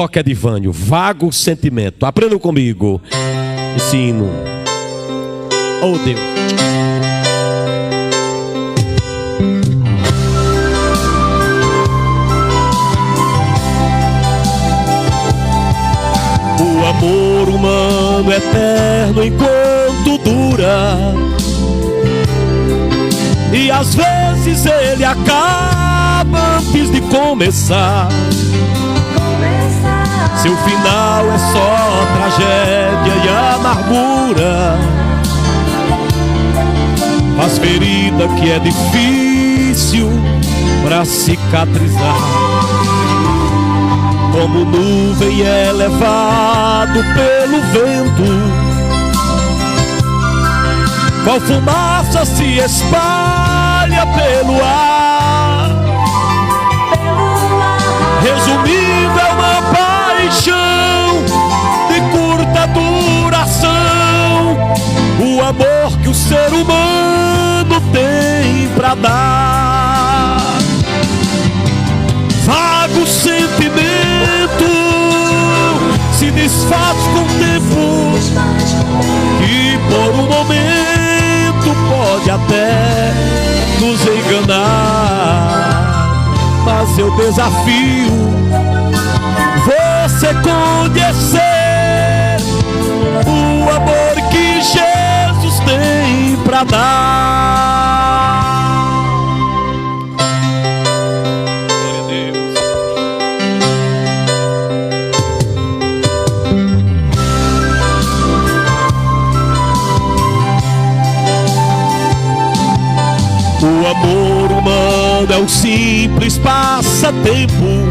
Toque Edivânio, vago sentimento. Aprendam comigo esse hino. Oh Deus. O amor humano é eterno enquanto dura, e às vezes ele acaba antes de começar. Seu final é só tragédia e amargura, faz ferida que é difícil pra cicatrizar. Como nuvem é levado pelo vento, qual fumaça se espalha pelo ar. Resumindo, é uma paixão de curta duração, o amor que o ser humano tem pra dar. Vago sentimento se desfaz com o tempo, que por um momento pode até nos enganar. Mas eu desafio você conhecer o amor que Jesus tem pra dar. Glória a Deus. O amor humano é um simples passatempo,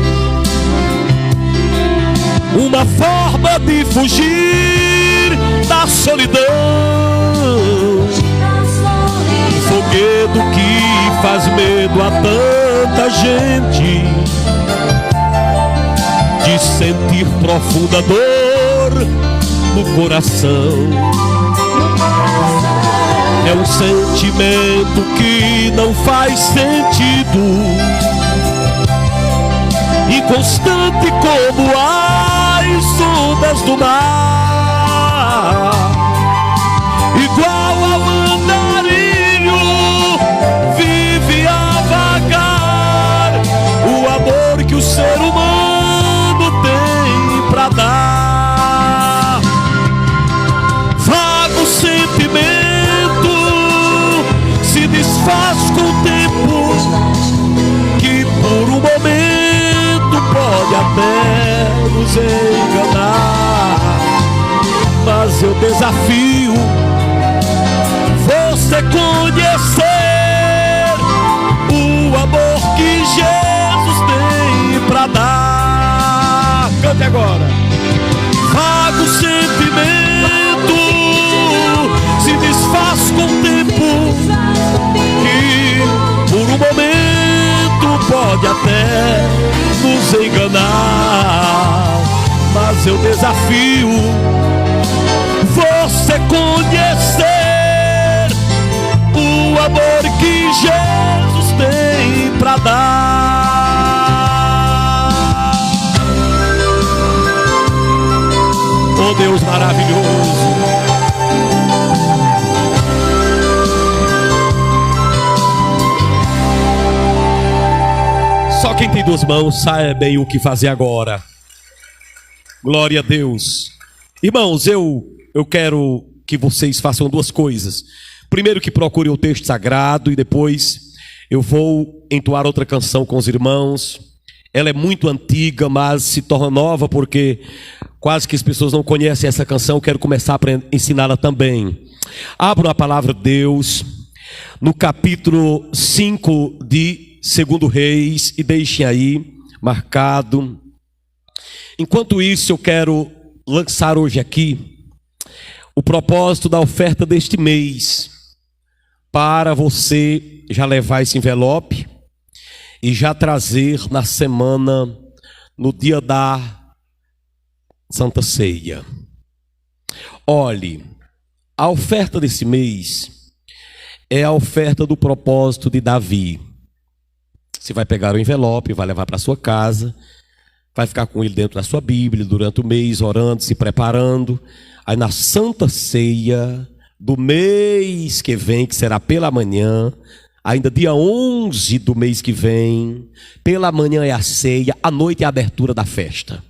uma forma de fugir da solidão, um foguete que faz medo a tanta gente, de sentir profunda dor no coração. É um sentimento que não faz sentido, inconstante como as ondas do mar, igual ao andarilho vive a vagar, o amor que o ser humano tem pra dar. Vago sentimento se desfaz com o tempo, que por um momento pode até nos enganar. Mas eu desafio você conhecer o amor que Jesus tem pra dar. Cante agora. Vago sentimento se desfaz com o tempo, que por um momento pode até nos enganar. Mas eu desafio você conhecer o amor que Jesus tem pra dar. Oh Deus maravilhoso, só quem tem duas mãos sabe bem o que fazer agora. Glória a Deus. Irmãos, eu quero que vocês façam duas coisas. Primeiro, que procurem o texto sagrado, e depois eu vou entoar outra canção com os irmãos. Ela é muito antiga, mas se torna nova porque quase que as pessoas não conhecem essa canção. Eu quero começar a ensiná-la também. Abram a palavra de Deus no capítulo 5 de 2 Reis e deixem aí marcado. Enquanto isso, eu quero lançar hoje aqui o propósito da oferta deste mês, para você já levar esse envelope e já trazer na semana, no dia da Santa Ceia. Olhe, a oferta desse mês é a oferta do propósito de Davi. Você vai pegar o envelope, vai levar para sua casa, vai ficar com ele dentro da sua Bíblia durante o mês, orando, se preparando. Aí na Santa Ceia do mês que vem, que será pela manhã, ainda dia 11 do mês que vem, pela manhã é a ceia, à noite é a abertura da festa.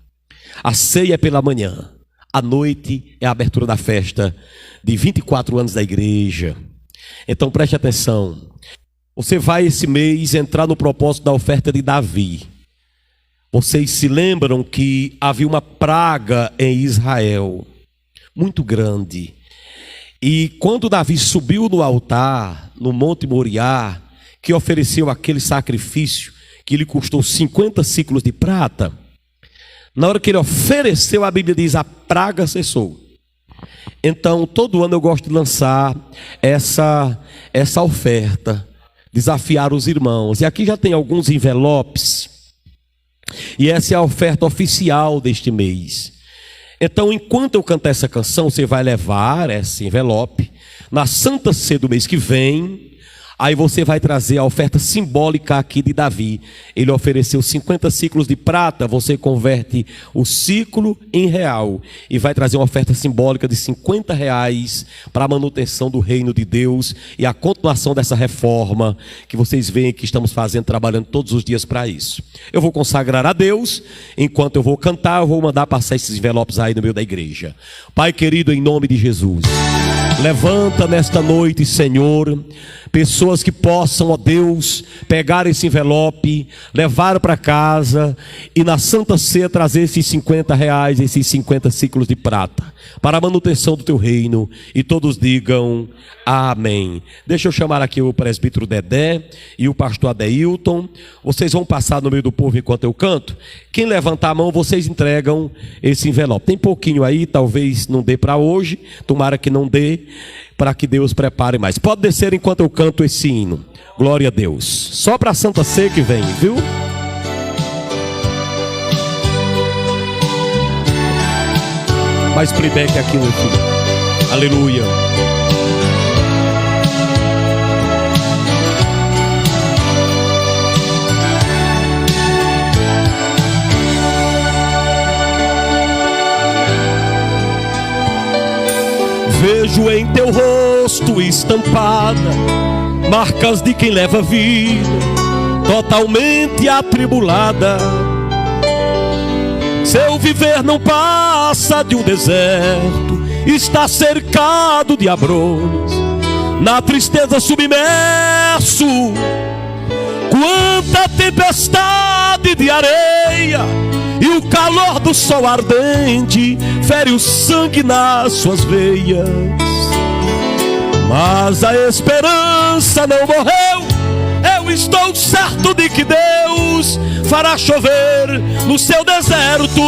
A ceia é pela manhã, à noite é a abertura da festa de 24 anos da igreja. Então preste atenção, você vai esse mês entrar no propósito da oferta de Davi. Vocês se lembram que havia uma praga em Israel, muito grande. E quando Davi subiu no altar, no Monte Moriá, que ofereceu aquele sacrifício, que lhe custou 50 ciclos de prata, na hora que ele ofereceu, a Bíblia diz, a praga cessou. Então, todo ano eu gosto de lançar essa oferta, desafiar os irmãos. E aqui já tem alguns envelopes, e essa é a oferta oficial deste mês. Então, enquanto eu cantar essa canção, você vai levar esse envelope na Santa Ceia do mês que vem. Aí você vai trazer a oferta simbólica aqui de Davi. Ele ofereceu 50 ciclos de prata, você converte o ciclo em real e vai trazer uma oferta simbólica de R$50 para a manutenção do reino de Deus e a continuação dessa reforma que vocês veem que estamos fazendo, trabalhando todos os dias para isso. Eu vou consagrar a Deus, enquanto eu vou cantar, eu vou mandar passar esses envelopes aí no meio da igreja. Pai querido, em nome de Jesus, levanta nesta noite, Senhor, pessoas que possam, ó Deus, pegar esse envelope, levar para casa e na Santa Ceia trazer esses R$50, esses 50 ciclos de prata, para a manutenção do teu reino, e todos digam amém. Deixa eu chamar aqui o presbítero Dedé e o pastor Adeilton. Vocês vão passar no meio do povo enquanto eu canto. Quem levantar a mão, vocês entregam esse envelope. Tem pouquinho aí, talvez não dê para hoje, tomara que não dê, para que Deus prepare mais. Pode descer enquanto eu canto esse hino. Glória a Deus. Só para a Santa Ceia que vem, viu? Mais playback aqui, meu filho. Aleluia. Vejo em teu rosto estampada marcas de quem leva a vida totalmente atribulada. Seu viver não passa de um deserto, está cercado de abrolhos, na tristeza submerso. Quanta tempestade de areia e o calor do sol ardente fere o sangue nas suas veias. Mas a esperança não morreu. Eu estou certo de que Deus fará chover no seu deserto.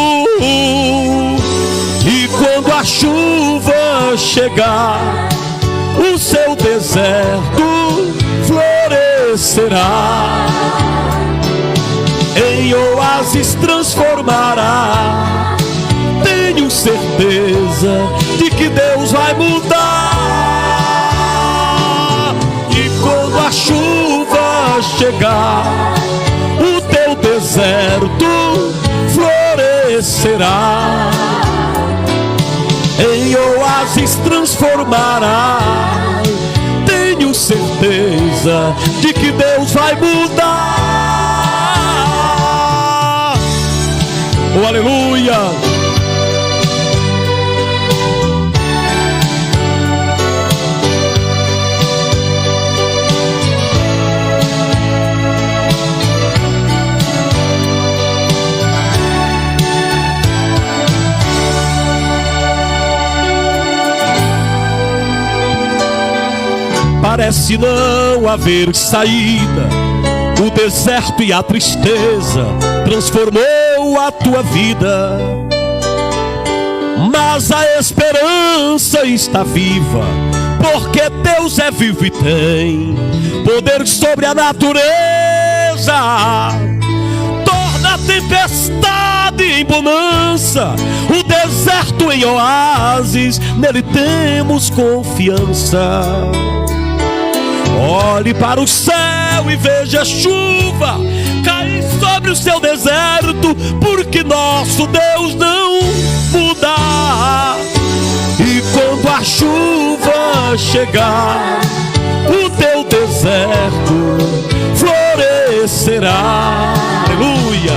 E quando a chuva chegar, o seu deserto florescerá, em oásis transformará. Tenho certeza de que Deus vai mudar. E quando a chuva chegar, o teu deserto florescerá, em oásis transformará. Tenho certeza de que Deus vai mudar. Oh, aleluia! Parece não haver saída, o deserto e a tristeza transformou a tua vida. Mas a esperança está viva, porque Deus é vivo e tem poder sobre a natureza. Torna a tempestade em bonança, o deserto em oásis, nele temos confiança. Olhe para o céu e veja a chuva cair sobre o seu deserto, porque nosso Deus não muda. E quando a chuva chegar, o teu deserto florescerá. Aleluia!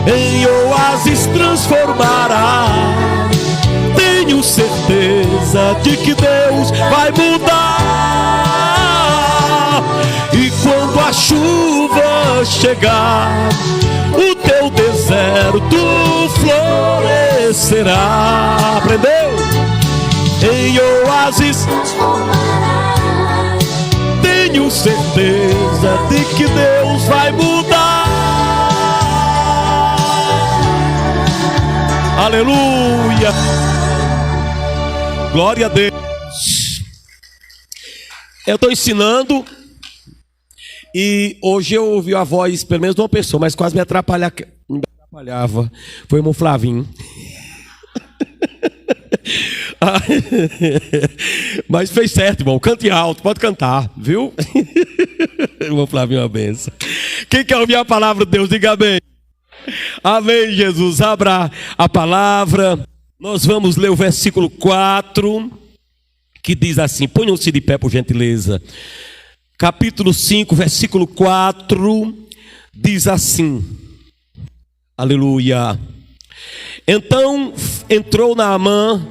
Em oásis transformará. Tenho certeza de que Deus vai mudar. E quando a chuva chegar, o teu deserto florescerá. Aprendeu? Em oásis tenho certeza de que Deus vai mudar. Aleluia! Glória a Deus. Eu estou ensinando e hoje eu ouvi a voz, pelo menos de uma pessoa, mas quase me atrapalhava. Foi o irmão Flavinho. Mas fez certo, irmão. Cante alto, pode cantar, viu? Irmão Flavinho, uma benção. Quem quer ouvir a palavra de Deus, diga amém. Amém, Jesus. Abra a palavra. Nós vamos ler o versículo 4, que diz assim: ponham-se de pé, por gentileza. Capítulo 5, versículo 4, diz assim: aleluia. Então entrou Naamã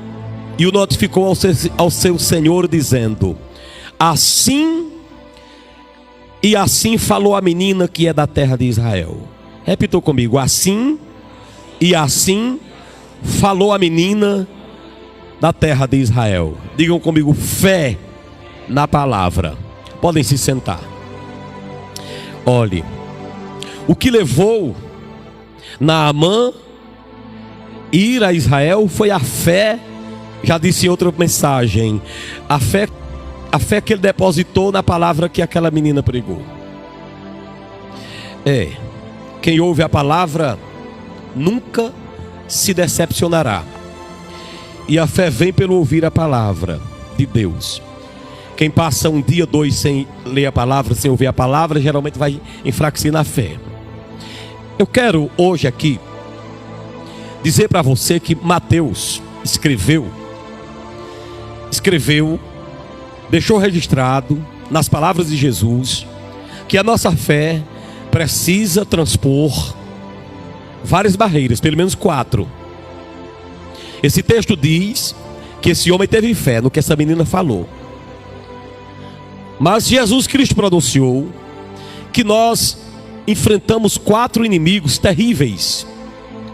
e o notificou ao seu senhor, dizendo: assim e assim falou a menina que é da terra de Israel. Repitou comigo: assim e assim falou a menina da terra de Israel. Digam comigo: fé na palavra. Podem se sentar. Olhe, o que levou Naamã ir a Israel foi a fé. Já disse em outra mensagem, a fé que ele depositou na palavra que aquela menina pregou. Quem ouve a palavra nunca se decepcionará. E a fé vem pelo ouvir a palavra de Deus. Quem passa um dia, dois sem ler a palavra, sem ouvir a palavra, geralmente vai enfraquecer na fé. Eu quero hoje aqui dizer para você que Mateus escreveu, deixou registrado nas palavras de Jesus, que a nossa fé precisa transpor várias barreiras, pelo menos 4. Esse texto diz que esse homem teve fé no que essa menina falou. Mas Jesus Cristo pronunciou que nós enfrentamos 4 inimigos terríveis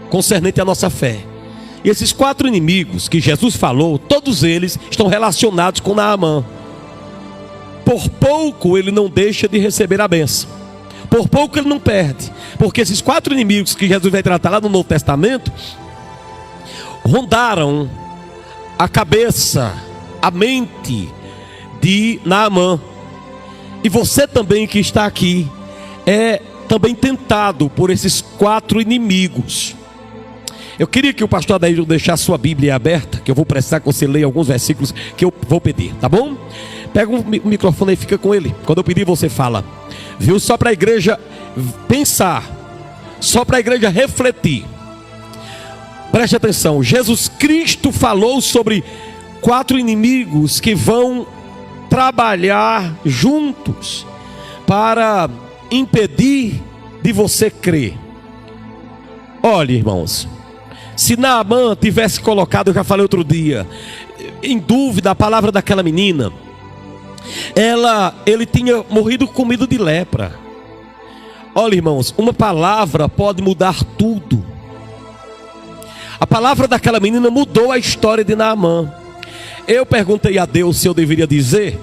concernente à nossa fé. E esses 4 inimigos que Jesus falou, todos eles estão relacionados com Naamã. Por pouco ele não deixa de receber a bênção. Por pouco ele não perde. Porque esses 4 inimigos que Jesus vai tratar lá no Novo Testamento rondaram a cabeça, a mente de Naamã. E você também que está aqui é também tentado por esses 4 inimigos. Eu queria que o pastor Adair deixasse sua Bíblia aberta, que eu vou precisar que você leia alguns versículos que eu vou pedir, tá bom? Pega o microfone e fica com ele. Quando eu pedir, você fala. Viu? Só para a igreja pensar, só para a igreja refletir. Preste atenção, Jesus Cristo falou sobre 4 inimigos que vão trabalhar juntos para impedir de você crer. Olha, irmãos, se Naamã tivesse colocado, eu já falei outro dia, em dúvida a palavra daquela menina, ele tinha morrido com medo de lepra. Olha, irmãos, uma palavra pode mudar tudo. A palavra daquela menina mudou a história de Naamã. Eu perguntei a Deus se eu deveria dizer,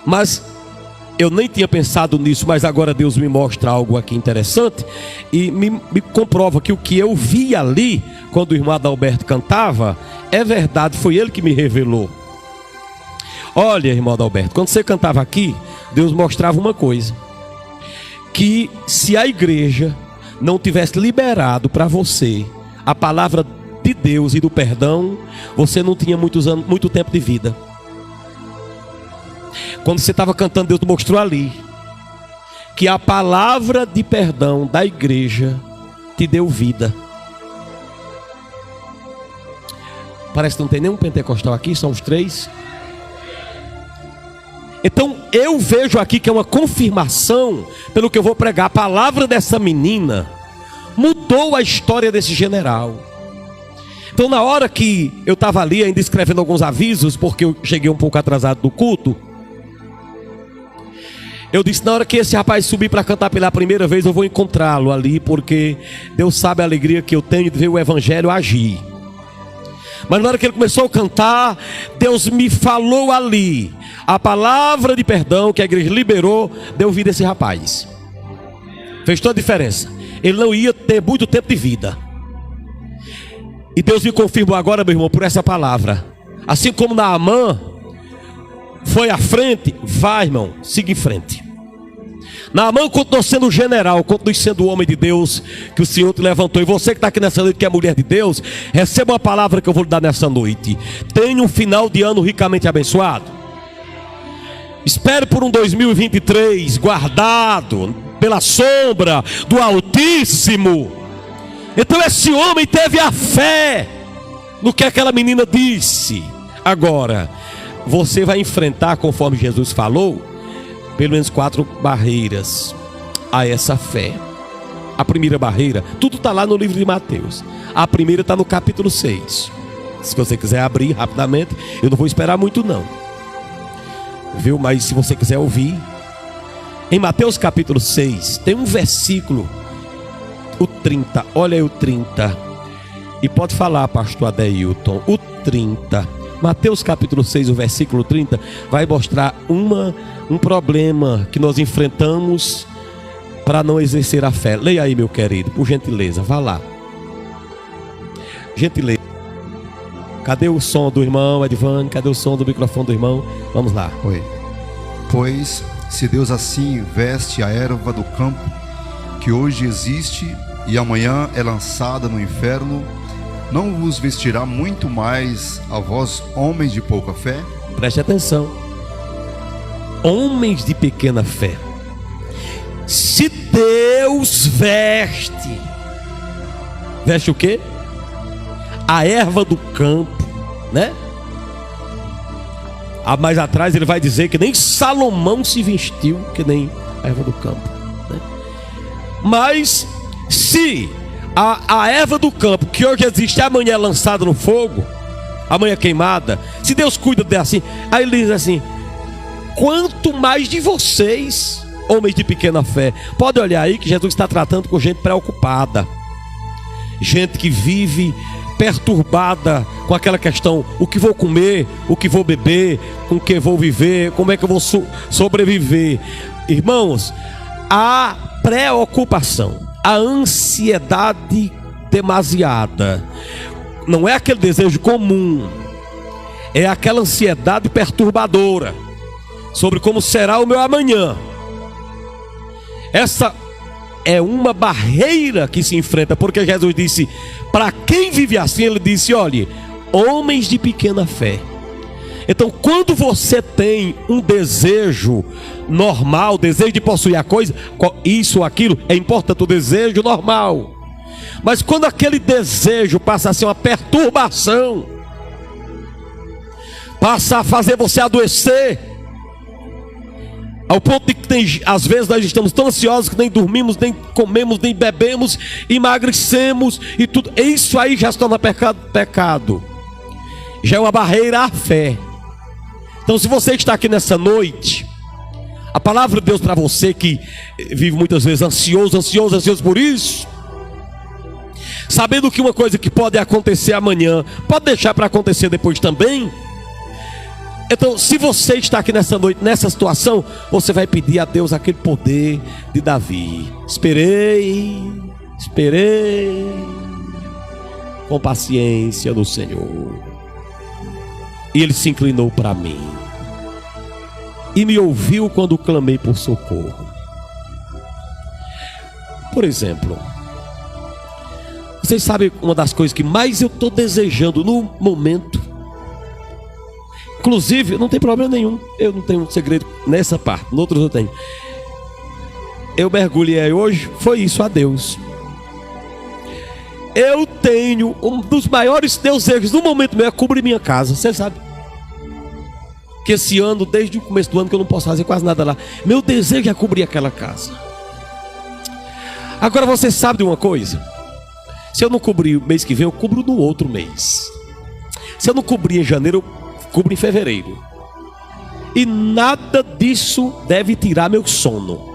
mas eu nem tinha pensado nisso, mas agora Deus me mostra algo aqui interessante e me comprova que o que eu vi ali, quando o irmão Adalberto cantava, é verdade, foi ele que me revelou. Olha, irmão Adalberto, quando você cantava aqui, Deus mostrava uma coisa, que se a igreja não tivesse liberado para você a palavra de Deus e do perdão, você não tinha muito tempo de vida. Quando você estava cantando, Deus mostrou ali que a palavra de perdão da igreja te deu vida. Parece que não tem nenhum pentecostal aqui, são os 3. Então eu vejo aqui que é uma confirmação, pelo que eu vou pregar. A palavra dessa menina mudou a história desse general. Então na hora que eu estava ali ainda escrevendo alguns avisos, porque eu cheguei um pouco atrasado do culto, eu disse, na hora que esse rapaz subir para cantar pela primeira vez, eu vou encontrá-lo ali, porque Deus sabe a alegria que eu tenho de ver o evangelho agir. Mas na hora que ele começou a cantar, Deus me falou ali a palavra de perdão que a igreja liberou, deu vida a esse rapaz. Fez toda a diferença. Ele não ia ter muito tempo de vida. E Deus me confirmou agora, meu irmão, por essa palavra. Assim como Naamã foi à frente, vai, irmão, siga em frente. Naamã continuou sendo o general, continua sendo o homem de Deus que o Senhor te levantou. E você que está aqui nessa noite, que é mulher de Deus, receba uma palavra que eu vou lhe dar nessa noite. Tenha um final de ano ricamente abençoado. Espere por um 2023 guardado pela sombra do Altíssimo. Então esse homem teve a fé no que aquela menina disse. Agora, você vai enfrentar, conforme Jesus falou, pelo menos 4 barreiras a essa fé. A primeira barreira, tudo está lá no livro de Mateus. A primeira está no capítulo 6. Se você quiser abrir rapidamente, eu não vou esperar muito não, viu? Mas se você quiser ouvir, em Mateus capítulo 6, tem um versículo, o 30, olha aí o 30. E pode falar, pastor Adeilton, o 30. Mateus capítulo 6, o versículo 30, vai mostrar um problema que nós enfrentamos para não exercer a fé. Leia aí, meu querido, por gentileza, vá lá. Gentileza. Cadê o som do irmão Edvane? Cadê o som do microfone do irmão? Vamos lá. Oi. Pois, se Deus assim veste a erva do campo, que hoje existe e amanhã é lançada no inferno, não vos vestirá muito mais a vós, homens de pouca fé? Preste atenção. Homens de pequena fé. Se Deus veste o quê? A erva do campo, né? Mais atrás ele vai dizer que nem Salomão se vestiu que nem a erva do campo, né? Mas se a erva do campo que hoje existe, amanhã é lançada no fogo, amanhã é queimada, se Deus cuida dela assim, aí ele diz assim: quanto mais de vocês, homens de pequena fé. Pode olhar aí que Jesus está tratando com gente preocupada, gente que vive perturbada com aquela questão: o que vou comer, o que vou beber, com o que vou viver, como é que eu vou sobreviver. Irmãos, a preocupação, a ansiedade demasiada, não é aquele desejo comum, é aquela ansiedade perturbadora sobre como será o meu amanhã. Essa é uma barreira que se enfrenta, porque Jesus disse: para quem vive assim, ele disse: olhe, homens de pequena fé. Então, quando você tem um desejo normal, desejo de possuir a coisa, isso ou aquilo, é importante, o desejo normal. Mas quando aquele desejo passa a ser uma perturbação, passa a fazer você adoecer, ao ponto de que às vezes nós estamos tão ansiosos que nem dormimos, nem comemos, nem bebemos, emagrecemos e tudo, isso aí já se torna pecado. Já é uma barreira à fé. Então, se você está aqui nessa noite, a palavra de Deus para você que vive muitas vezes ansioso por isso, sabendo que uma coisa que pode acontecer amanhã, pode deixar para acontecer depois também. Então, se você está aqui nessa noite, nessa situação, você vai pedir a Deus aquele poder de Davi. Esperei com paciência no Senhor, e Ele se inclinou para mim e me ouviu quando clamei por socorro. Por exemplo, vocês sabem uma das coisas que mais eu estou desejando no momento? Inclusive, não tem problema nenhum, eu não tenho segredo nessa parte, no outro eu tenho. eu mergulhei hoje foi isso a Deus. Eu tenho um dos maiores desejos no momento meu é cobrir minha casa. Você sabe que esse ano, desde o começo do ano, que eu não posso fazer quase nada lá, meu desejo é cobrir aquela casa. Agora você sabe de uma coisa? Se eu não cobrir o mês que vem, eu cubro no outro mês. Se eu não cobrir em janeiro, eu cubro em fevereiro. E nada disso deve tirar meu sono.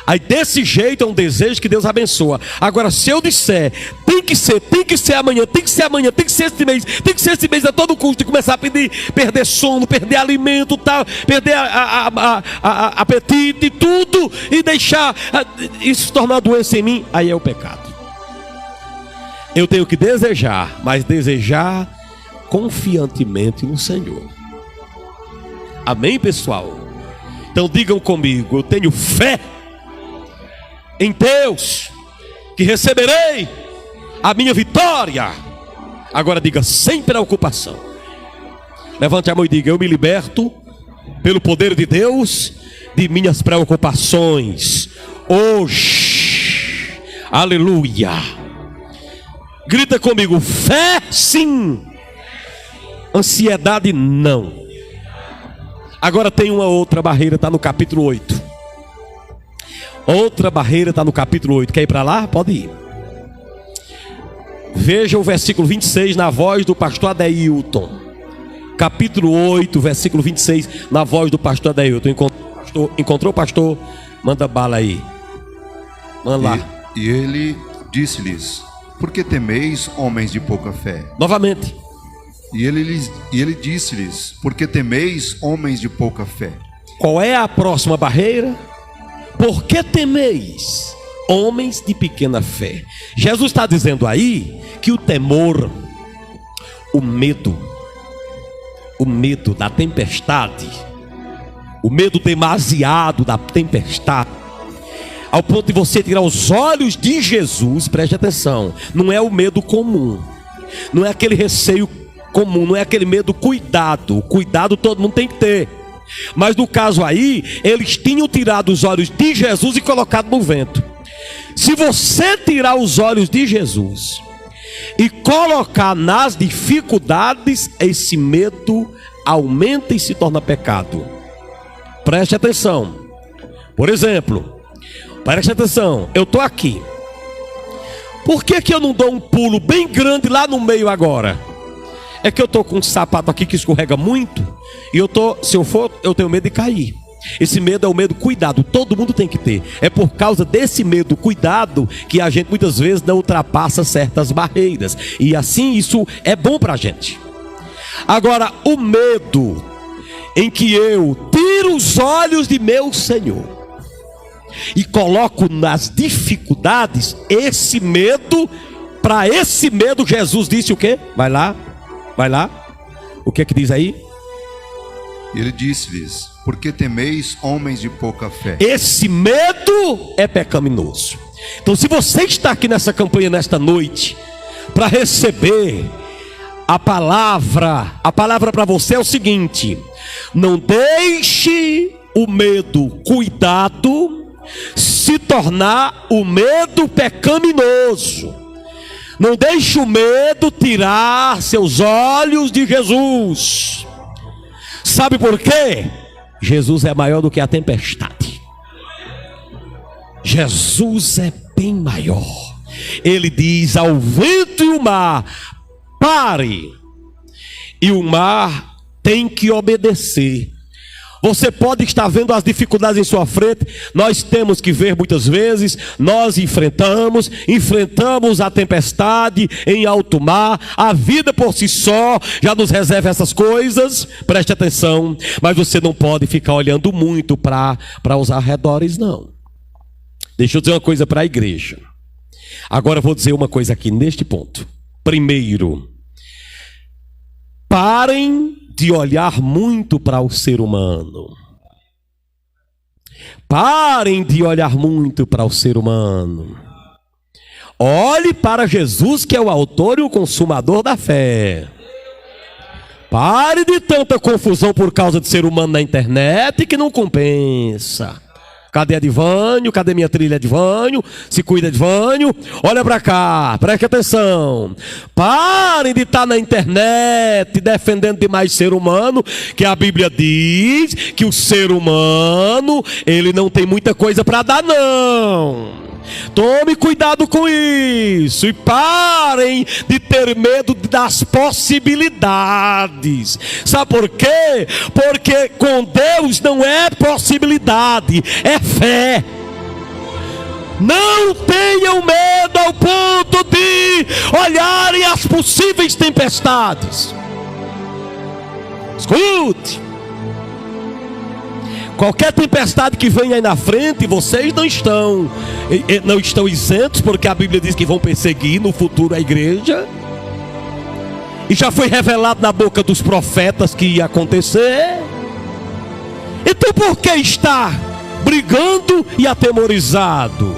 Aí desse jeito é um desejo que Deus abençoa. Agora se eu disser, tem que ser amanhã, tem que ser amanhã, tem que ser esse mês, tem que ser esse mês a todo custo, e começar a perder sono, perder alimento, tal, perder apetite e tudo, e deixar isso se tornar doença em mim, aí é o pecado. Eu tenho que desejar, mas desejar confiantemente no Senhor. Amém, pessoal? Então digam comigo, eu tenho fé em Deus, que receberei a minha vitória. Agora diga, sem preocupação. Levante a mão e diga, eu me liberto pelo poder de Deus de minhas preocupações hoje. Aleluia. Grita comigo, fé sim, ansiedade não. Agora tem uma outra barreira, está no capítulo 8. Outra barreira está no capítulo 8. Quer ir para lá? Pode ir. Veja o versículo 26 na voz do pastor Adeilton. Capítulo 8, versículo 26, na voz do pastor Adeilton. Encontrou o pastor? Manda bala aí. Manda lá. E ele disse-lhes, por que temeis, homens de pouca fé? Novamente. E ele disse-lhes, por que temeis, homens de pouca fé? Qual é a próxima barreira? Por que temeis, homens de pequena fé? Jesus está dizendo aí que o temor, o medo da tempestade, o medo demasiado da tempestade, ao ponto de você tirar os olhos de Jesus, preste atenção, não é o medo comum, não é aquele receio comum, não é aquele medo cuidado todo mundo tem que ter. Mas no caso aí, eles tinham tirado os olhos de Jesus e colocado no vento. Se você tirar os olhos de Jesus e colocar nas dificuldades, esse medo aumenta e se torna pecado. Preste atenção. Por exemplo, preste atenção, eu estou aqui. Por que eu não dou um pulo bem grande lá no meio agora? É que eu estou com um sapato aqui que escorrega muito. E se eu for, eu tenho medo de cair. Esse medo é o medo cuidado, todo mundo tem que ter. É por causa desse medo cuidado que a gente muitas vezes não ultrapassa certas barreiras. E assim isso é bom para a gente. Agora, o medo em que eu tiro os olhos de meu Senhor e coloco nas dificuldades, esse medo, para esse medo Jesus disse o quê? Vai lá. O que é que diz aí? Ele disse-lhes, por que temeis, homens de pouca fé? Esse medo é pecaminoso. Então se você está aqui nessa campanha nesta noite para receber a palavra para você é o seguinte: não deixe o medo cuidado se tornar o medo pecaminoso. Não deixe o medo tirar seus olhos de Jesus. Sabe por quê? Jesus é maior do que a tempestade. Jesus é bem maior. Ele diz ao vento e o mar, pare. E o mar tem que obedecer. Você pode estar vendo as dificuldades em sua frente. Nós temos que ver muitas vezes. Nós enfrentamos a tempestade em alto mar. A vida por si só já nos reserva essas coisas. Preste atenção. Mas você não pode ficar olhando muito para os arredores, não. Deixa eu dizer uma coisa para a igreja. Agora eu vou dizer uma coisa aqui neste ponto. Primeiro, parem de olhar muito para o ser humano. Parem de olhar muito para o ser humano. Olhe para Jesus, que é o autor e o consumador da fé. Pare de tanta confusão por causa de ser humano na internet que não compensa. Cadê a Edvânio? Cadê minha trilha, Edvânio? Se cuida, Edvânio. Olha para cá, preste atenção. Parem de estar na internet defendendo demais ser humano, que a Bíblia diz que o ser humano, ele não tem muita coisa para dar, não. Tome cuidado com isso e parem de ter medo das possibilidades. Sabe por quê? Porque com Deus não é possibilidade, é fé. Não tenham medo ao ponto de olharem as possíveis tempestades. Escute. Qualquer tempestade que venha aí na frente, vocês não estão isentos, porque a Bíblia diz que vão perseguir no futuro a igreja. E já foi revelado na boca dos profetas que ia acontecer. Então por que estar brigando e atemorizado?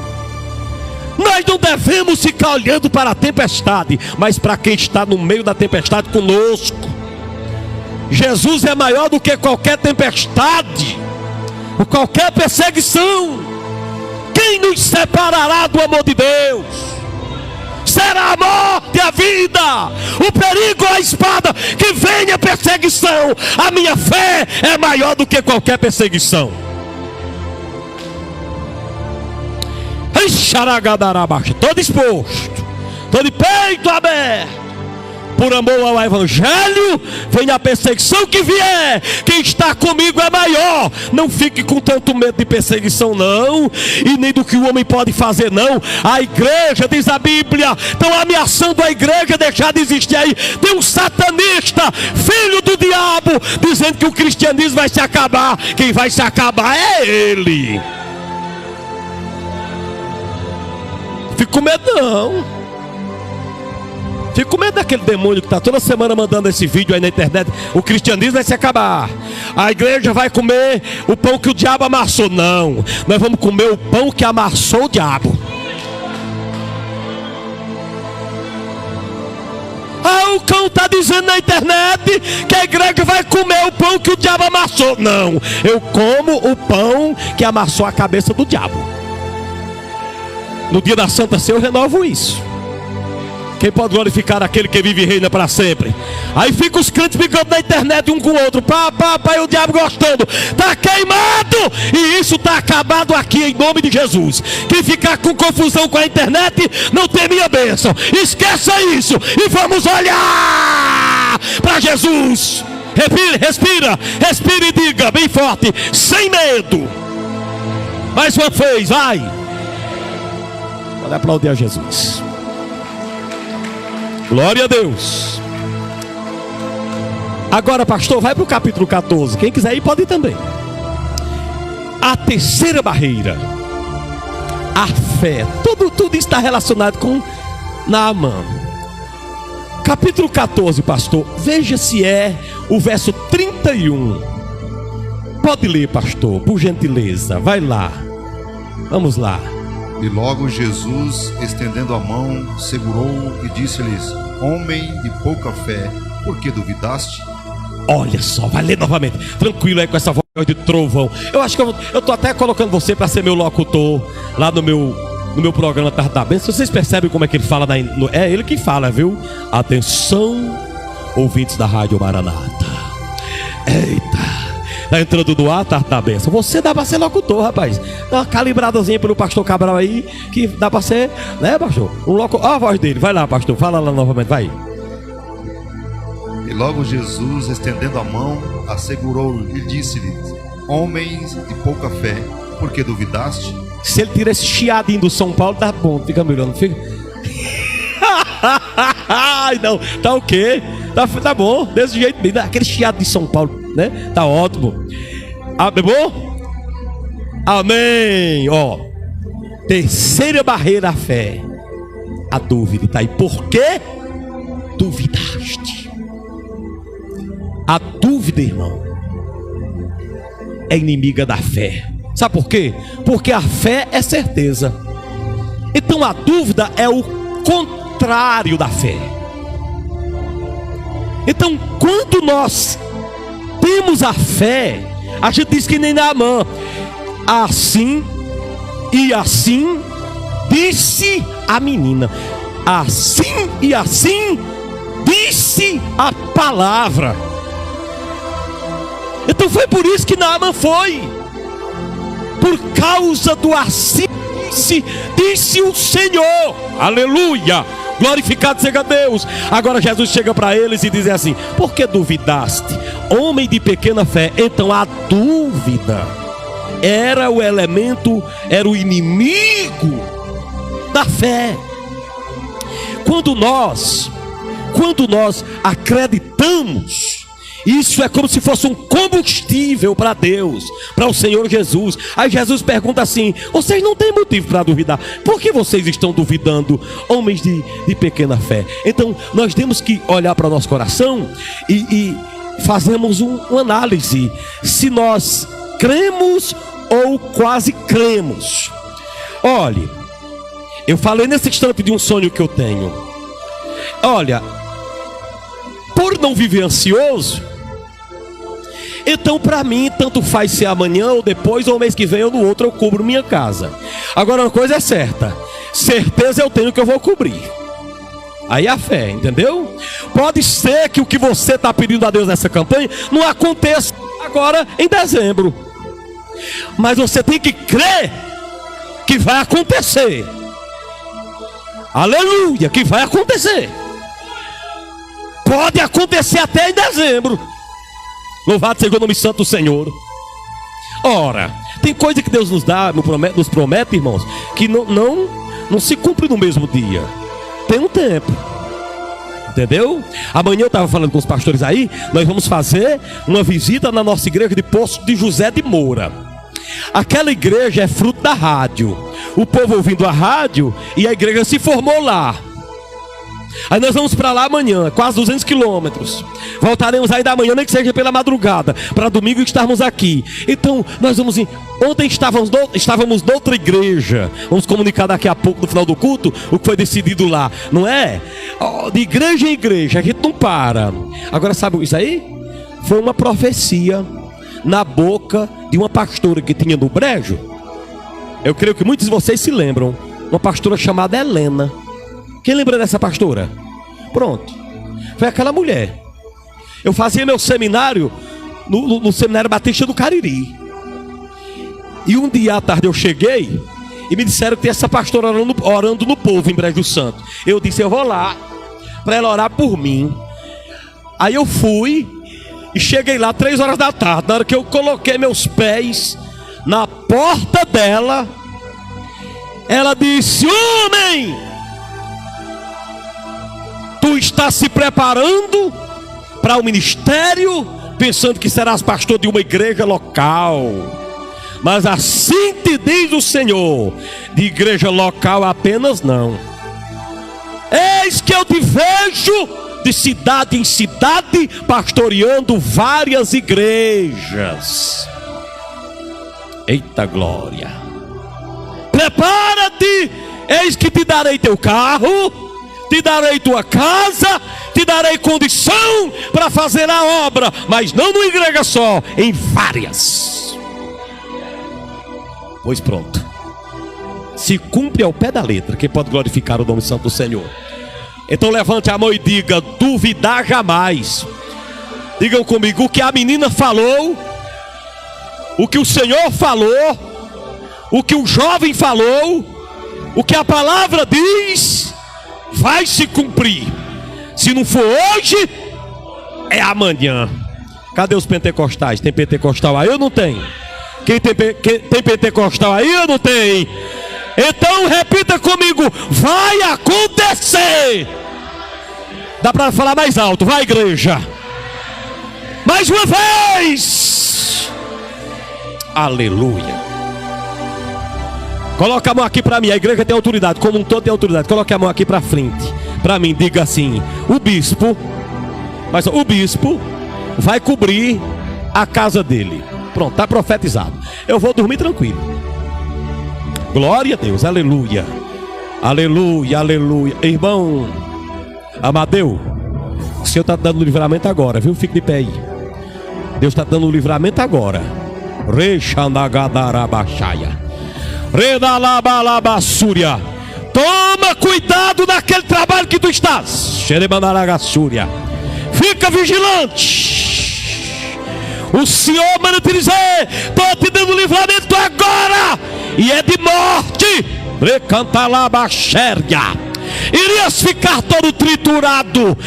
Nós não devemos ficar olhando para a tempestade, mas para quem está no meio da tempestade conosco. Jesus é maior do que qualquer tempestade, qualquer perseguição. Quem nos separará do amor de Deus? Será a morte, a vida, o perigo, a espada, que venha perseguição. A minha fé é maior do que qualquer perseguição. Estou disposto, estou de peito aberto, por amor ao Evangelho. Venha a perseguição que vier, quem está comigo é maior. Não fique com tanto medo de perseguição, não, e nem do que o homem pode fazer, não. A igreja, diz a Bíblia, estão ameaçando a igreja deixar de existir. Aí tem um satanista, filho do diabo, dizendo que o cristianismo vai se acabar. Quem vai se acabar é ele. Fico com medo, não. Fico com medo daquele demônio que está toda semana mandando esse vídeo aí na internet. O cristianismo vai se acabar. A igreja vai comer o pão que o diabo amassou. Não, nós vamos comer o pão que amassou o diabo. Ah, o cão está dizendo na internet que a igreja vai comer o pão que o diabo amassou. Não, eu como o pão que amassou a cabeça do diabo. No dia da Santa Ceia eu renovo isso. Quem pode glorificar aquele que vive e reina para sempre? Aí fica os crentes brigando na internet um com o outro. Pai, o diabo gostando. Está queimado. E isso está acabado aqui em nome de Jesus. Quem ficar com confusão com a internet não tem minha bênção. Esqueça isso e vamos olhar para Jesus. Respira e diga bem forte, sem medo. Mais uma vez, vai. Pode aplaudir a Jesus. Glória a Deus. Agora, pastor, vai para o capítulo 14. Quem quiser ir pode ir também. A terceira barreira, a fé. Tudo está relacionado com Naamã. Capítulo 14, pastor. Veja se é o verso 31. Pode ler, pastor, por gentileza. Vai lá. Vamos lá. E logo Jesus, estendendo a mão, segurou e disse-lhes: homem de pouca fé, por que duvidaste? Olha só, vai ler novamente. Tranquilo aí com essa voz de trovão. Eu acho que eu estou até colocando você para ser meu locutor lá no meu programa Tarde da Bênção. Vocês percebem como é que ele fala? É ele que fala, viu? Atenção, ouvintes da Rádio Maranata. Eita. Tá entrando no ar, Tarde da Bênção. Você dá para ser locutor, rapaz. Dá uma calibradazinha pelo pastor Cabral aí, que dá para ser, né, pastor? Olha a voz dele. Vai lá, pastor. Fala lá novamente, vai. E logo Jesus, estendendo a mão, assegurou-lhe e disse-lhes: homens de pouca fé, por que duvidaste? Se ele tira esse chiadinho do São Paulo, tá bom. Fica melhor, não fica? Ai, não. Tá o quê? Tá bom. Desse jeito mesmo. Aquele chiado de São Paulo, né? Tá ótimo. É bom? Amém. Ó, terceira barreira à fé, a dúvida. Tá aí. Por que duvidaste? A dúvida, irmão, é inimiga da fé. Sabe por quê? Porque a fé é certeza. Então a dúvida é o contrário da fé. Então quando nós temos a fé, a gente diz que nem Naamã: assim e assim disse a menina. Assim e assim disse a palavra. Então foi por isso que Naamã foi. Por causa do assim disse o Senhor. Aleluia. Glorificado seja Deus. Agora Jesus chega para eles e diz assim: por que duvidaste, homem de pequena fé? Então a dúvida era o elemento, era o inimigo da fé. Quando nós acreditamos, isso é como se fosse um combustível para Deus, para o Senhor Jesus. Aí Jesus pergunta assim: vocês não têm motivo para duvidar? Por que vocês estão duvidando, homens de pequena fé? Então nós temos que olhar para o nosso coração e fazemos uma análise, se nós cremos ou quase cremos. Olhe, eu falei nesse instante de um sonho que eu tenho. Olha, por não viver ansioso, então para mim tanto faz ser amanhã ou depois ou mês que vem ou no outro, eu cubro minha casa. Agora uma coisa é certa, certeza eu tenho que eu vou cobrir. Aí a fé, entendeu? Pode ser que o que você está pedindo a Deus nessa campanha não aconteça agora em dezembro, mas você tem que crer que vai acontecer. Aleluia, que vai acontecer. Pode acontecer até em dezembro. Louvado seja o nome santo do Senhor. Ora, tem coisa que Deus nos dá, nos promete, irmãos, que não se cumpre no mesmo dia. Tem um tempo. Entendeu? Amanhã eu estava falando com os pastores aí. Nós vamos fazer uma visita na nossa igreja de Poço de José de Moura. Aquela igreja é fruto da rádio. O povo ouvindo a rádio e a igreja se formou lá. Aí nós vamos para lá amanhã, quase 200 quilômetros. Voltaremos aí da manhã, nem que seja pela madrugada, para domingo estarmos aqui. Então nós vamos ir. Ontem estávamos noutra igreja. Vamos comunicar daqui a pouco no final do culto o que foi decidido lá, não é? De igreja em igreja, a gente não para. Agora sabe isso aí? Foi uma profecia na boca de uma pastora que tinha no Brejo. Eu creio que muitos de vocês se lembram. Uma pastora chamada Helena. Quem lembra dessa pastora? Pronto, foi aquela mulher. Eu fazia meu seminário no Seminário Batista do Cariri. E um dia à tarde eu cheguei e me disseram que tem essa pastora orando no povo em Brejo Santo. Eu disse: eu vou lá para ela orar por mim. Aí eu fui e cheguei lá 3 horas da tarde. Na hora que eu coloquei meus pés na porta dela, ela disse: homem, tu está se preparando para o ministério, pensando que serás pastor de uma igreja local. Mas assim te diz o Senhor: de igreja local apenas não. Eis que eu te vejo de cidade em cidade, pastoreando várias igrejas. Eita glória! Prepara-te, eis que te darei teu carro, te darei tua casa, te darei condição para fazer a obra, mas não numa igreja só, em várias. Pois pronto, se cumpre ao pé da letra. Quem pode glorificar o nome santo do Senhor? Então levante a mão e diga: duvidar jamais. Digam comigo: o que a menina falou, o que o Senhor falou, o que o jovem falou, o que a palavra diz, vai se cumprir. Se não for hoje, é amanhã. Cadê os pentecostais? Tem pentecostal aí ou não tem? Quem tem pentecostal aí ou não tem? Então repita comigo: vai acontecer. Dá para falar mais alto? Vai, igreja. Mais uma vez. Aleluia. Coloca a mão aqui para mim. A igreja tem autoridade, como um todo tem autoridade. Coloque a mão aqui para frente. Para mim, diga assim: o bispo vai cobrir a casa dele. Pronto, está profetizado. Eu vou dormir tranquilo. Glória a Deus, aleluia. Aleluia, aleluia. Irmão Amadeu, o Senhor está dando livramento agora, viu? Fique de pé aí. Deus está dando livramento agora. Rechanagadaраbaxaia. Redalabalabassúria. Toma cuidado naquele trabalho que tu estás. Xeremanaragassúria. Fica vigilante. O Senhor manda te dizer: estou te dando livramento agora, e é de morte. Recantalabaxéria. Irias ficar todo triturado.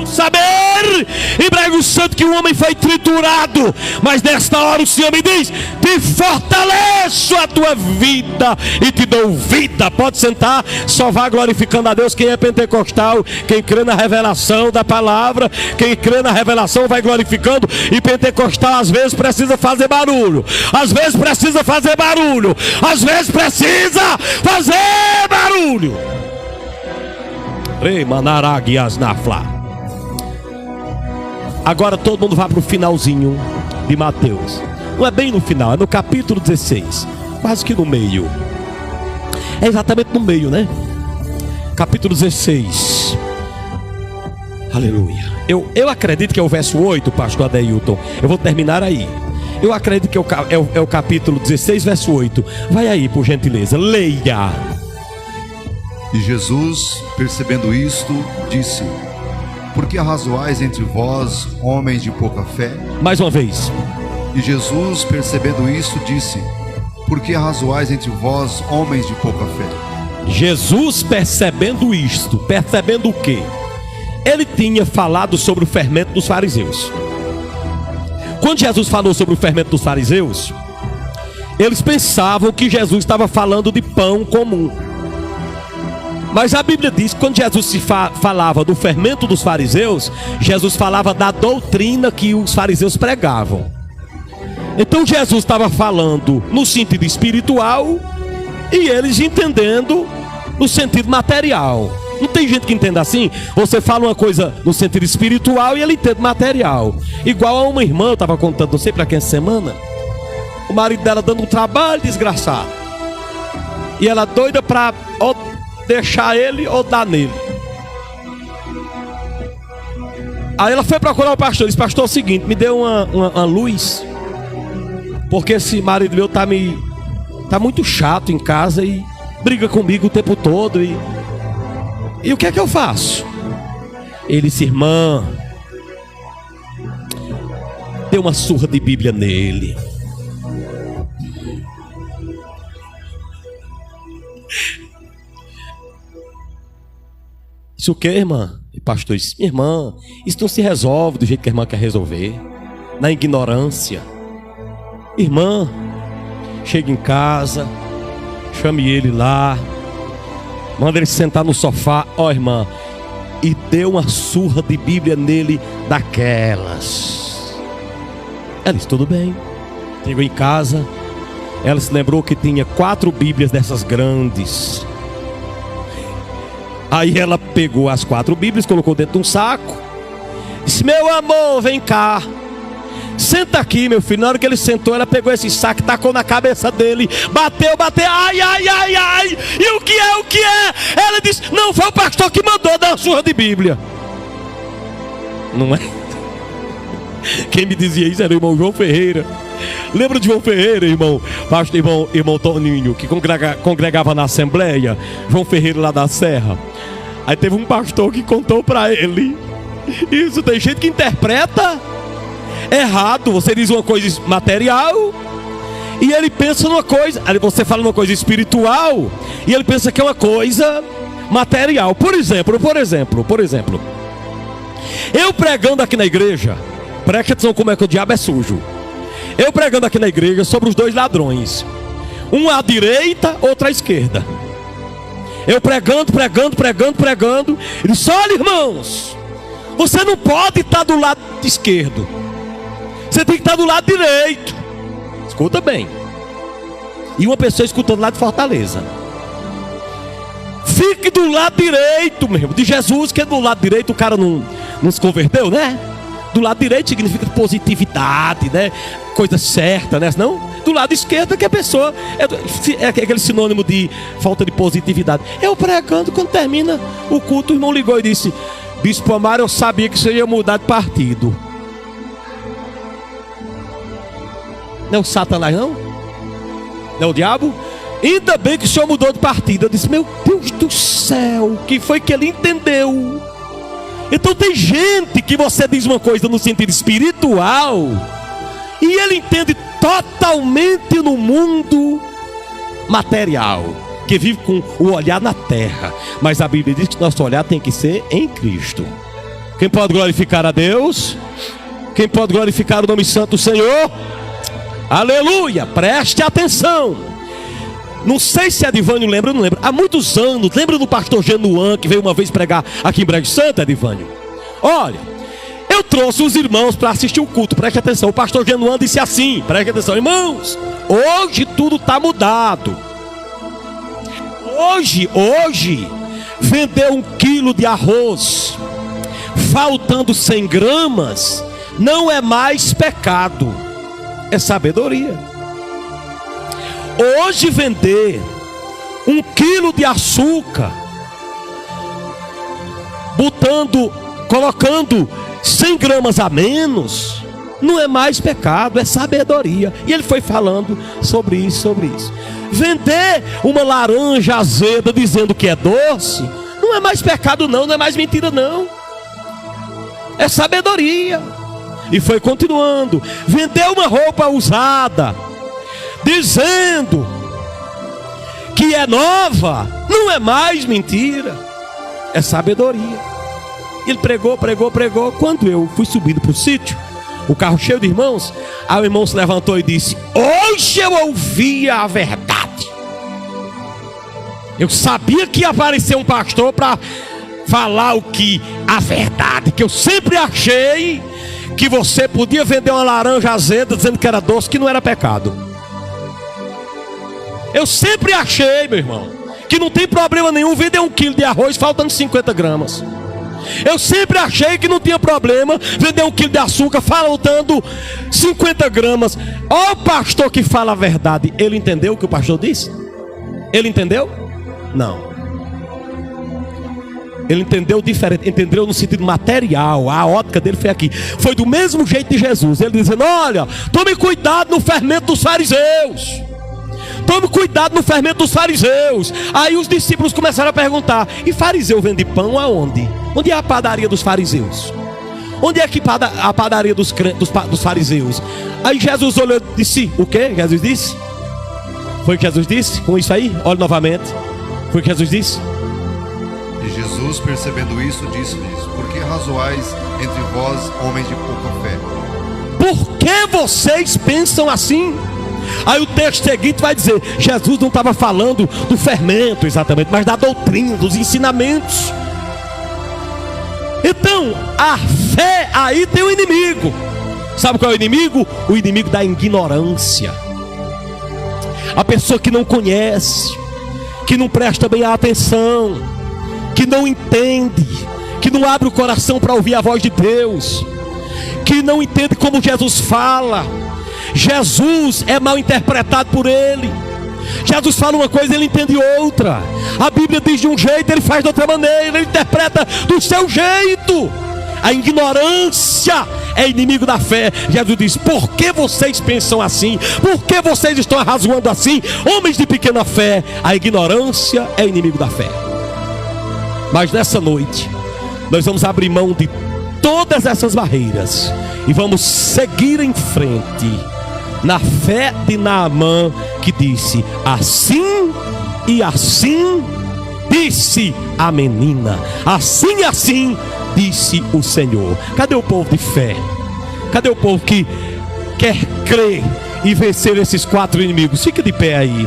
Saber, Hebreu Santo, que o homem foi triturado, mas nesta hora o Senhor me diz: te fortaleço a tua vida e te dou vida. Pode sentar, só vá glorificando a Deus. Quem é pentecostal, quem crê na revelação da palavra, quem crê na revelação vai glorificando. E pentecostal às vezes precisa fazer barulho, às vezes precisa fazer barulho, às vezes precisa fazer barulho. Rei Manaraguias Nafla. Agora todo mundo vai para o finalzinho de Mateus. Não é bem no final, é no capítulo 16, quase que no meio. É exatamente no meio, né? Capítulo 16. Aleluia. Eu acredito que é o verso 8, pastor Adeilton. Eu vou terminar aí. Eu acredito que é o capítulo 16, verso 8. Vai aí, por gentileza, leia. E Jesus, percebendo isto, disse: por que arrazoais entre vós, homens de pouca fé? Mais uma vez. E Jesus, percebendo isto, disse: por que arrazoais entre vós, homens de pouca fé? Jesus, percebendo isto, percebendo o quê? Ele tinha falado sobre o fermento dos fariseus. Quando Jesus falou sobre o fermento dos fariseus, eles pensavam que Jesus estava falando de pão comum. Mas a Bíblia diz que quando Jesus falava do fermento dos fariseus, Jesus falava da doutrina que os fariseus pregavam. Então Jesus estava falando no sentido espiritual e eles entendendo no sentido material. Não tem gente que entenda assim? Você fala uma coisa no sentido espiritual e ele entende material. Igual a uma irmã, eu estava contando, não sei para quem, essa semana, o marido dela dando um trabalho desgraçado. E ela doida para deixar ele ou dar nele. Aí ela foi procurar o pastor. Disse: pastor, é o seguinte, me dê uma luz, porque esse marido meu tá muito chato em casa e briga comigo o tempo todo. E o que é que eu faço? Ele disse: irmã, dê uma surra de Bíblia nele. Isso o que, irmã? E o pastor disse: minha irmã, isso não se resolve do jeito que a irmã quer resolver, na ignorância. Irmã, chega em casa, chame ele lá, manda ele sentar no sofá, ó irmã, e dê uma surra de Bíblia nele daquelas. Ela disse: tudo bem. Chegou em casa, ela se lembrou que tinha 4 Bíblias dessas grandes. Aí ela pegou as 4 Bíblias, colocou dentro de um saco, disse: meu amor, vem cá, senta aqui, meu filho. Na hora que ele sentou, ela pegou esse saco, tacou na cabeça dele, bateu, ai, ai, ai, ai. E o que é? Ela disse: não, foi o pastor que mandou dar uma surra de Bíblia. Não é? Quem me dizia isso era o irmão João Ferreira. Lembra de João Ferreira, irmão? Pastor, irmão Toninho, que congregava na Assembleia, João Ferreira lá da Serra. Aí teve um pastor que contou para ele. Isso, tem gente que interpreta errado. Você diz uma coisa material e ele pensa numa coisa. Aí você fala uma coisa espiritual e ele pensa que é uma coisa material. Por exemplo, eu pregando aqui na igreja, preste atenção como é que o diabo é sujo. Eu pregando aqui na igreja sobre os 2 ladrões, um à direita, outro à esquerda. Eu pregando. E disse: olha, irmãos, você não pode estar do lado esquerdo, você tem que estar do lado direito. Escuta bem. E uma pessoa escutando lá de Fortaleza: fique do lado direito mesmo de Jesus, que é do lado direito o cara não se converteu, né? Do lado direito significa positividade, né? Coisa certa, né? Não? Do lado esquerdo que a pessoa é aquele sinônimo de falta de positividade. Eu pregando, quando termina o culto, o irmão ligou e disse: Bispo Amaro, eu sabia que você ia mudar de partido. Não é o Satanás, não? Não é o diabo? Ainda bem que o senhor mudou de partido. Eu disse, meu Deus do céu, que foi que ele entendeu? Então tem gente que você diz uma coisa no sentido espiritual e ele entende totalmente no mundo material, que vive com o olhar na terra. Mas a Bíblia diz que nosso olhar tem que ser em Cristo. Quem pode glorificar a Deus? Quem pode glorificar o nome santo do Senhor? Aleluia, preste atenção. Não sei se Edivânio lembra, eu não lembro. Há muitos anos, lembra do pastor Genuan que veio uma vez pregar aqui em Brejo Santo, Edivânio? Olha, eu trouxe os irmãos para assistir o culto, preste atenção. O pastor Genuan disse assim, preste atenção, irmãos, hoje tudo está mudado. Hoje, vender 1 quilo de arroz, faltando 100 gramas, não é mais pecado, é sabedoria. Hoje vender 1 quilo de açúcar, colocando 100 gramas a menos, não é mais pecado, é sabedoria. E ele foi falando sobre isso. Vender uma laranja azeda dizendo que é doce, não é mais pecado não é mais mentira não, é sabedoria. E foi continuando. Vender uma roupa usada dizendo que é nova, não é mais mentira, é sabedoria. Ele pregou. Quando eu fui subindo para o sítio, o carro cheio de irmãos, aí o irmão se levantou e disse, hoje eu ouvi a verdade. Eu sabia que ia aparecer um pastor para falar a verdade, que eu sempre achei que você podia vender uma laranja azeda dizendo que era doce, que não era pecado. Eu sempre achei, meu irmão, que não tem problema nenhum vender 1 quilo de arroz faltando 50 gramas. Eu sempre achei que não tinha problema vender 1 quilo de açúcar faltando 50 gramas. Ó, o pastor que fala a verdade, ele entendeu o que o pastor disse? Ele entendeu? Não. Ele entendeu diferente, entendeu no sentido material. A ótica dele foi aqui. Foi do mesmo jeito de Jesus. Ele dizendo, olha, tome cuidado no fermento dos fariseus. Tome cuidado no fermento dos fariseus. Aí os discípulos começaram a perguntar, e fariseu vende pão aonde? Onde é a padaria dos fariseus? Onde é que a padaria dos fariseus? Aí Jesus olhou e disse, o que Jesus disse? Foi o que Jesus disse? Com isso aí, olha novamente. Foi o que Jesus disse? E Jesus, percebendo isso, disse-lhes, por que razoais entre vós, homens de pouca fé? Por que vocês pensam assim? Aí o texto seguinte vai dizer, Jesus não estava falando do fermento exatamente, mas da doutrina, dos ensinamentos. Então, a fé aí tem um inimigo. Sabe qual é o inimigo? O inimigo da ignorância. A pessoa que não conhece, que não presta bem a atenção, que não entende, que não abre o coração para ouvir a voz de Deus, que não entende como Jesus fala. Jesus é mal interpretado por ele. Jesus fala uma coisa, ele entende outra. A Bíblia diz de um jeito, ele faz de outra maneira, ele interpreta do seu jeito. A ignorância é inimigo da fé. Jesus diz, por que vocês pensam assim? Por que vocês estão arrazoando assim? Homens de pequena fé. A ignorância é inimigo da fé. Mas nessa noite nós vamos abrir mão de todas essas barreiras e vamos seguir em frente na fé de Naamã, que disse, assim e assim disse a menina, assim e assim disse o Senhor. Cadê o povo de fé? Cadê o povo que quer crer e vencer esses 4 inimigos? Fica de pé aí.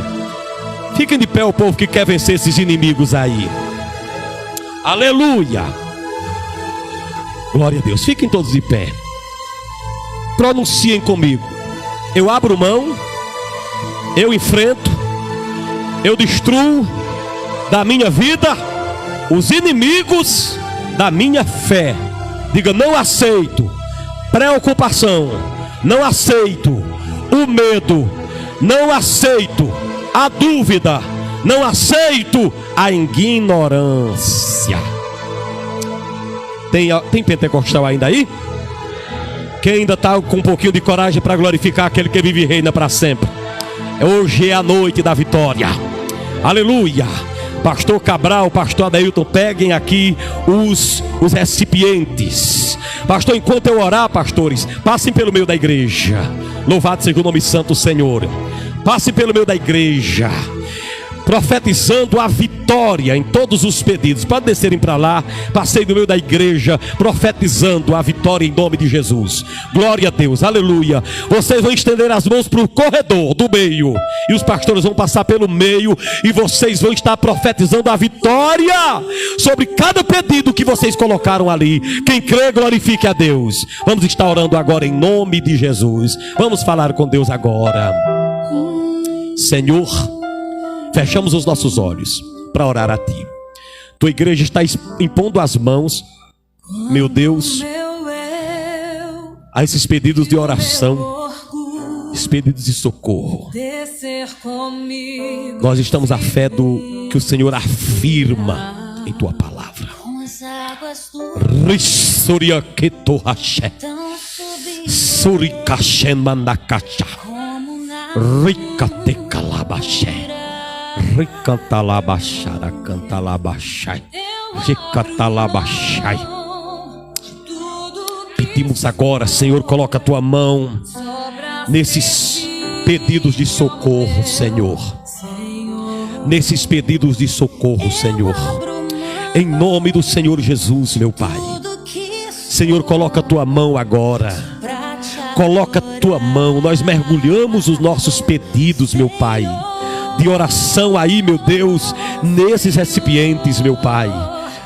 Fiquem de pé o povo que quer vencer esses inimigos aí. Aleluia. Glória a Deus. Fiquem todos de pé. Pronunciem comigo. Eu abro mão, eu enfrento, eu destruo da minha vida os inimigos da minha fé. Diga, não aceito preocupação, não aceito o medo, não aceito a dúvida, não aceito a ignorância. Tem pentecostal ainda aí? Quem ainda está com um pouquinho de coragem para glorificar aquele que vive e reina para sempre? Hoje é a noite da vitória. Aleluia. Pastor Cabral, pastor Adeilton, peguem aqui os recipientes. Pastor, enquanto eu orar, pastores, passem pelo meio da igreja. Louvado seja o nome santo do Senhor. Passem pelo meio da igreja, profetizando a vitória em todos os pedidos. Pode descerem para lá. Passei no meio da igreja, profetizando a vitória em nome de Jesus. Glória a Deus, aleluia. Vocês vão estender as mãos para o corredor do meio, e os pastores vão passar pelo meio, e vocês vão estar profetizando a vitória sobre cada pedido que vocês colocaram ali. Quem crê, glorifique a Deus. Vamos estar orando agora em nome de Jesus. Vamos falar com Deus agora. Senhor, fechamos os nossos olhos para orar a Ti. Tua igreja está impondo as mãos, meu Deus, a esses pedidos de oração, esses pedidos de socorro. Nós estamos à fé do que o Senhor afirma em Tua palavra. Ricantalabachara, cantalabachai, ricantalabachai. Pedimos agora, Senhor, coloca a tua mão nesses pedidos de socorro, Senhor. Nesses pedidos de socorro, Senhor. Em nome do Senhor Jesus, meu Pai. Senhor, coloca a tua mão agora. Coloca a tua mão. Nós mergulhamos os nossos pedidos, meu Pai, de oração aí, meu Deus, nesses recipientes, meu Pai.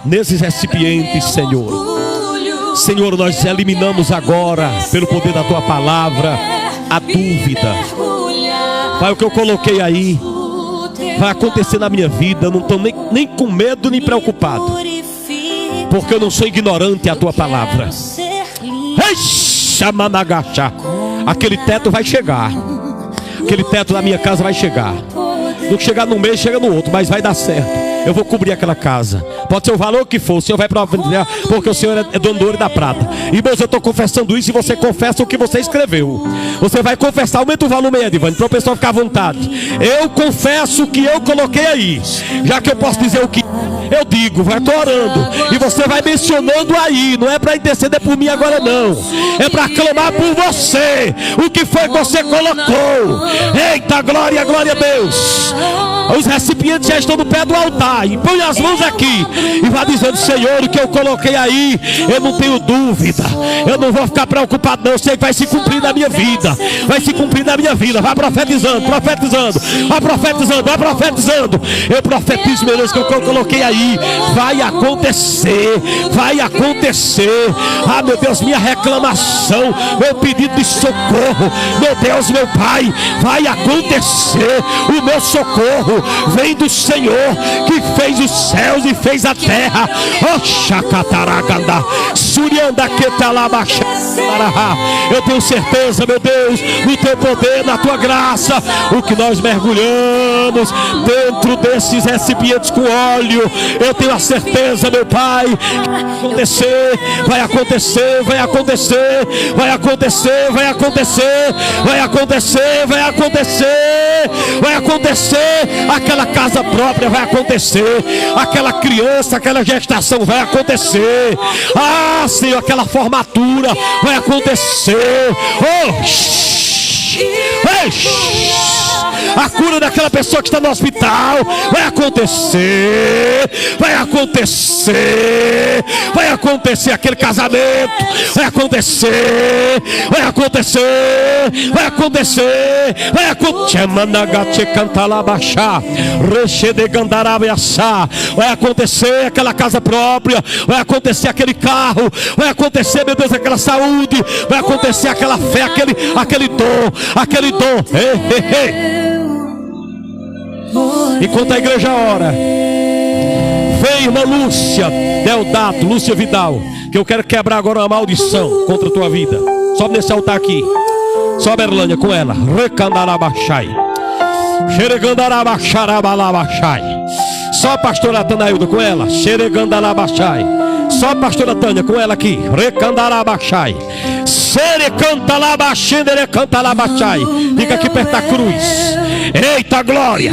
Nesses recipientes, Senhor. Senhor, nós eliminamos agora, pelo poder da Tua palavra, a dúvida. Pai, o que eu coloquei aí vai acontecer na minha vida. Eu não estou nem com medo, nem preocupado, porque eu não sou ignorante à Tua palavra. Aquele teto vai chegar. Aquele teto da minha casa vai chegar. Não chegar num mês, chega no outro, mas vai dar certo. Eu vou cobrir aquela casa. Pode ser o valor que for, o Senhor vai providenciar, porque o Senhor é dono do ouro e da prata. Irmãos, eu estou confessando isso, e você confessa o que você escreveu. Você vai confessar, aumenta o volume aí, Edivane, para o pessoal ficar à vontade. Eu confesso o que eu coloquei aí. Já que eu posso dizer o que eu digo, vai orando, e você vai mencionando aí. Não é para interceder por mim agora, não. É para clamar por você. O que foi que você colocou? Eita, glória, glória a Deus. Os recipientes já estão no pé do altar. E põe as mãos aqui e vai dizendo: Senhor, o que eu coloquei aí, eu não tenho dúvida. Eu não vou ficar preocupado, não. Eu sei que vai se cumprir na minha vida. Vai se cumprir na minha vida. Vai profetizando, profetizando. Vai profetizando, vai profetizando. Eu profetizo, meu Deus, que eu coloquei aí vai acontecer. Vai acontecer. Ah, meu Deus, minha reclamação, meu pedido de socorro, meu Deus, meu Pai, vai acontecer. O meu socorro vem do Senhor, que fez os céus e fez a terra. Eu tenho certeza, meu Deus, no teu poder, na tua graça, o que nós mergulhamos dentro desses recipientes com óleo, eu tenho a certeza, meu Pai, vai acontecer, vai acontecer, vai acontecer, vai acontecer, vai acontecer, vai acontecer, vai acontecer, vai acontecer. Aquela casa própria vai acontecer, aquela criança, aquela gestação vai acontecer. Ah, Senhor, aquela formatura vai acontecer. A cura daquela pessoa que está no hospital vai acontecer. Vai acontecer. Vai acontecer. Aquele casamento vai acontecer. Vai acontecer. Vai acontecer. Vai acontecer. Vai acontecer aquela casa própria. Vai acontecer aquele carro. Vai acontecer, meu Deus, aquela saúde. Vai acontecer aquela fé, aquele dom. Aquele dom. Ei, ei, ei. Enquanto a igreja ora, vem irmã Lúcia Deodato, Lúcia Vidal, que eu quero quebrar agora uma maldição contra a tua vida. Sobe nesse altar aqui. Sobe, Erlânia, com ela. Recandarabachai. Xeregandarabacharabalabachai. Só a pastora Atanailda com ela. Xeregandarabachai. Só a pastora Tânia com ela aqui. Recandarabachai. Serecantalabachindere cantalabachai. Fica aqui perto da cruz. Eita glória!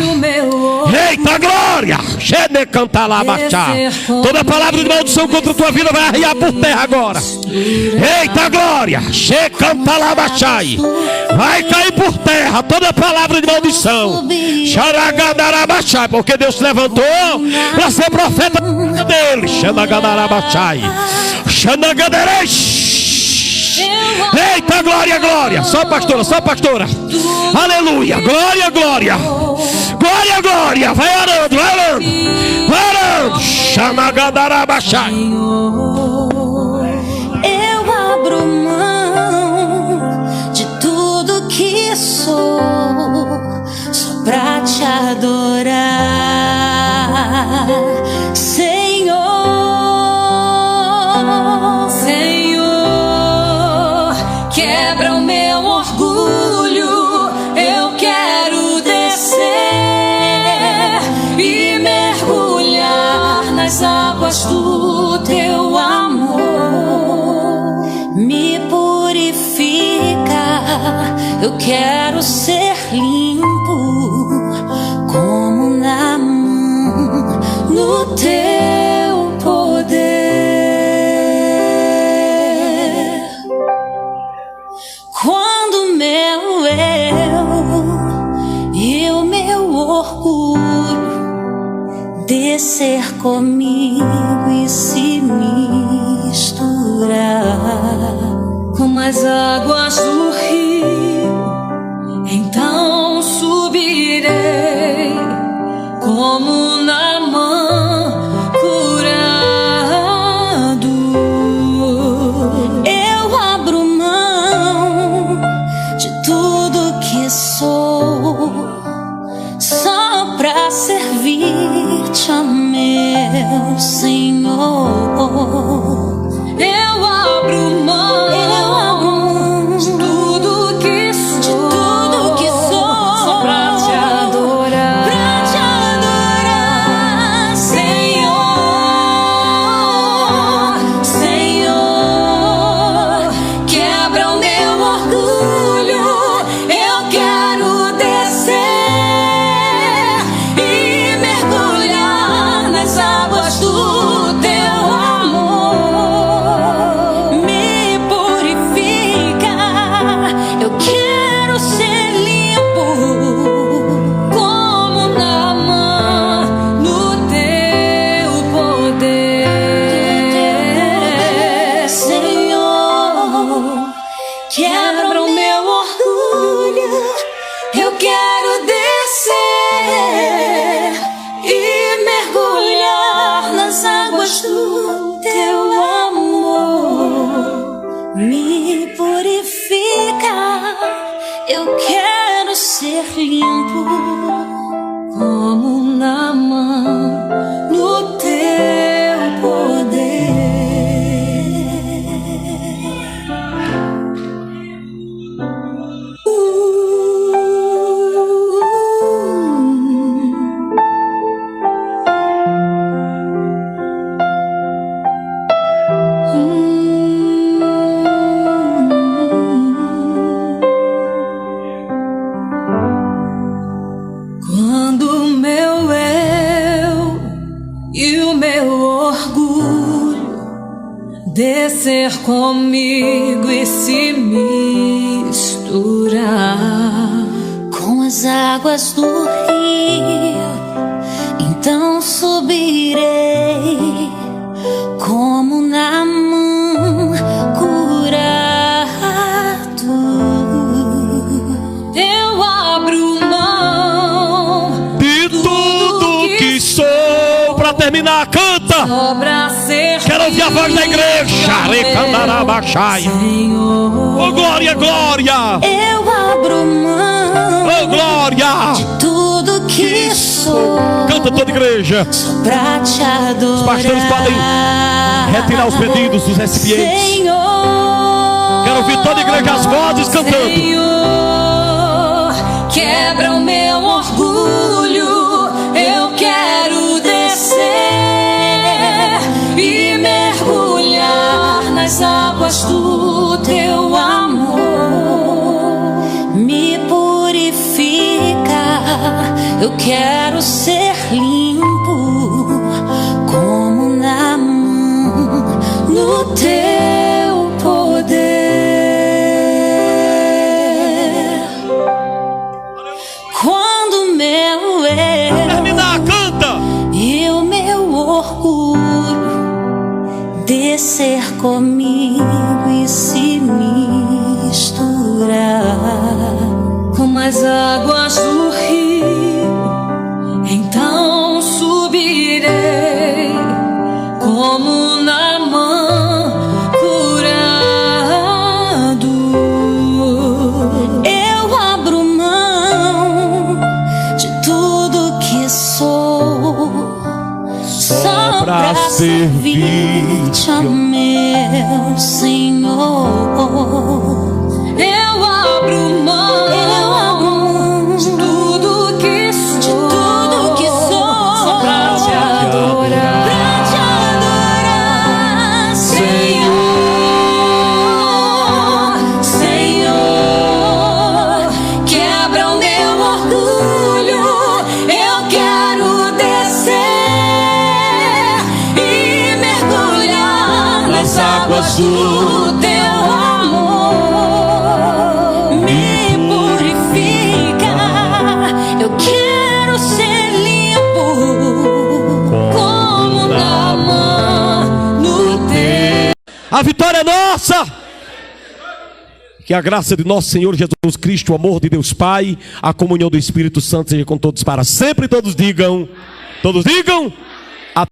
Eita glória! Xenecantalabachai. Toda palavra de maldição contra a tua vida vai arriar por terra agora. Eita glória! Xecantalabachai. Vai cair por terra toda palavra de maldição. Xaragandarabachai. Porque Deus te levantou para ser profeta dele. Xanagandarabachai. Xanagandaresh. Eita, glória, glória. Só pastora, só pastora. Aleluia, glória, glória. Glória, glória. Vai orando, vai orando. Vai orando. Xanagandarabachai. Eu abro mão de tudo que sou, só pra te adorar, Senhor. Senhor, quebra o meu orgulho. Eu quero descer e mergulhar nas águas do teu amor. Me purifica, eu quero ser limpo como na mão, no teu poder. Quando meu eu e o meu orgulho descer comigo e se misturar com as águas do rio, então subirei como Naamã curado. Eu abro mão de tudo que sou, só pra servir-te, ó meu Senhor. Eu abro mão de tudo que sou, só pra te adorar, Senhor. Senhor, quebra o meu orgulho. Eu quero descer e mergulhar nas águas do teu amor. Me purifica, eu quero ser limpo como Naamã no teu poder. Senhor, quebra o meu orgulho. Eu quero descer e mergulhar nas águas do teu amor. Me purifica, eu quero ser limpo como Naamã no teu poder. Quando o meu eu e o meu orgulho descer comigo e se misturar com as águas do rio, então subirei como Naamã curado. Eu abro mão De tudo que sou. Pra terminar, canta. só pra ser Quero ouvir a voz da igreja. Recandarabachai. Senhor. Oh glória, glória. Eu abro mão Oh glória. de tudo que sou, Canta toda a igreja. só pra te adorar. Os pastores podem retirar os pedidos dos recipientes. Senhor, Quero ouvir toda a igreja as vozes cantando. Senhor, quebra o meu orgulho. Eu quero descer e mergulhar águas do teu amor me purifica. Eu quero ser limpo como Naamã no teu poder. Quando meu Terminar, canta! e o meu orgulho descer comigo e se misturar como as águas do rio, então subirei como Naamã curado. Eu abro mão de tudo que sou só pra servir-te, ó meu Senhor. Eu abro mão de tudo que sou, pra te adorar, Senhor. Senhor, quebra o meu orgulho. Eu quero descer e mergulhar nas águas do teu amor. Me purifica. Eu quero ser limpo como Naamã no teu. A vitória é nossa! Que a graça de nosso Senhor Jesus Cristo, o amor de Deus Pai, a comunhão do Espírito Santo seja com todos para sempre. Todos digam.